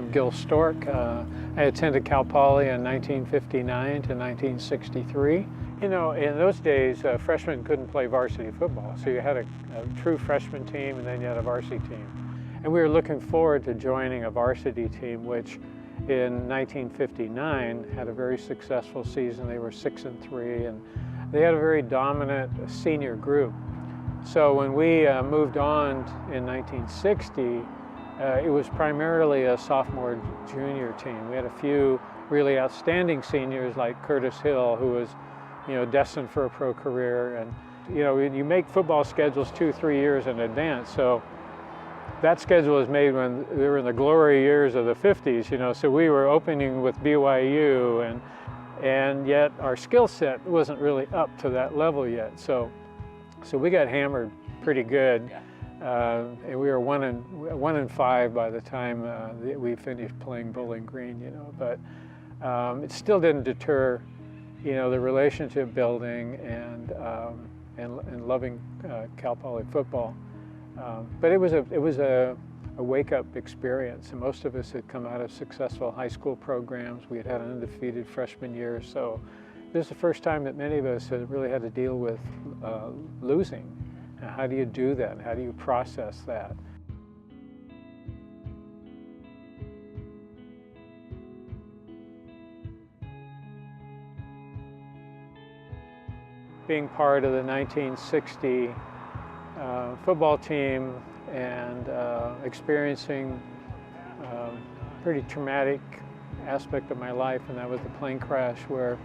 I'm Gil Stork. I attended Cal Poly in 1959 to 1963. You know, in those days, freshmen couldn't play varsity football, so you had a true freshman team and then you had a varsity team. And we were looking forward to joining a varsity team, which in 1959 had a very successful season. They were 6-3, and they had a very dominant senior group. So when we moved on in 1960, it was primarily a sophomore junior team. We had a few really outstanding seniors like Curtis Hill, who was, you know, destined for a pro career. And you know, you make football schedules 2-3 years in advance. So that schedule was made when they were in the glory years of the 50s, you know. So we were opening with BYU, and yet our skill set wasn't really up to that level yet. So we got hammered pretty good. And we were 1-5 by the time we finished playing Bowling Green, you know. But it still didn't deter, you know, the relationship building and loving Cal Poly football. But it was a wake-up experience, and most of us had come out of successful high school programs. We had had an undefeated freshman year, so this is the first time that many of us had really had to deal with losing. How do you do that? How do you process that? Being part of the 1960 football team and experiencing a pretty traumatic aspect of my life, and that was the plane crash where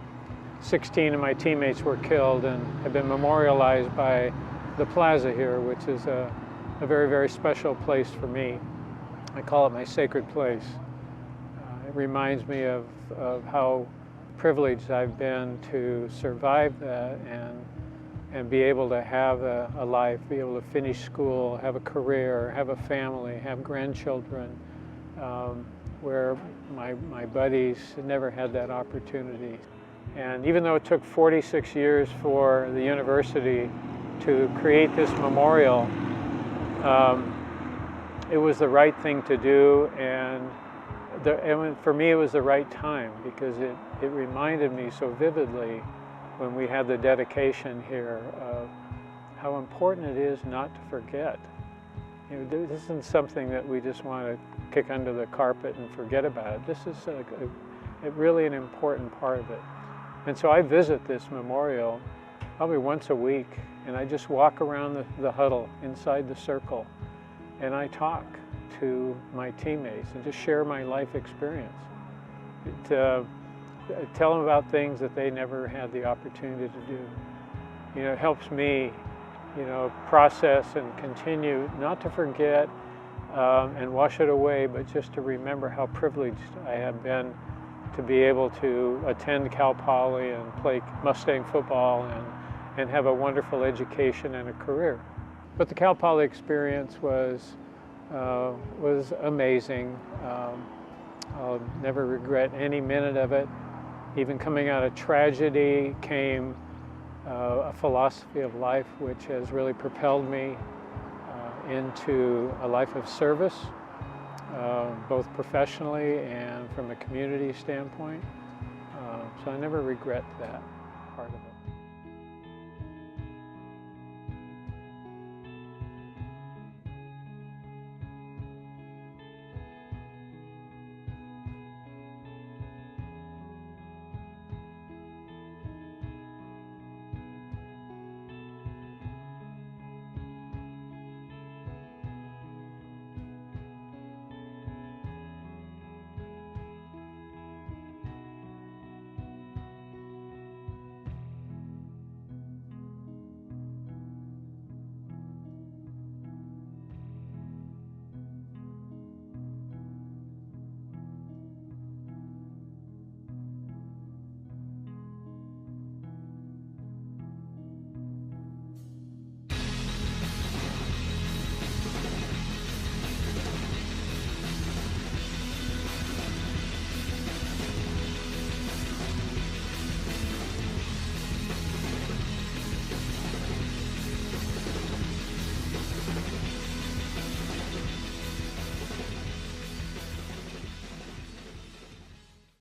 16 of my teammates were killed and have been memorialized by the plaza here, which is a very, very special place for me. I call it my sacred place. It reminds me of how privileged I've been to survive that and be able to have a life, be able to finish school, have a career, have a family, have grandchildren, where my buddies never had that opportunity. And even though it took 46 years for the university to create this memorial, it was the right thing to do, and for me it was the right time, because it reminded me so vividly when we had the dedication here of how important it is not to forget. You know, this isn't something that we just want to kick under the carpet and forget about it. This is really an important part of it. And so I visit this memorial probably once a week, and I just walk around the huddle inside the circle, and I talk to my teammates and just share my life experience. Tell them about things that they never had the opportunity to do. You know, it helps me, you know, process and continue not to forget and wash it away, but just to remember how privileged I have been to be able to attend Cal Poly and play Mustang football and have a wonderful education and a career. But the Cal Poly experience was amazing. I'll never regret any minute of it. Even coming out of tragedy came a philosophy of life which has really propelled me into a life of service, both professionally and from a community standpoint. So I never regret that part of it.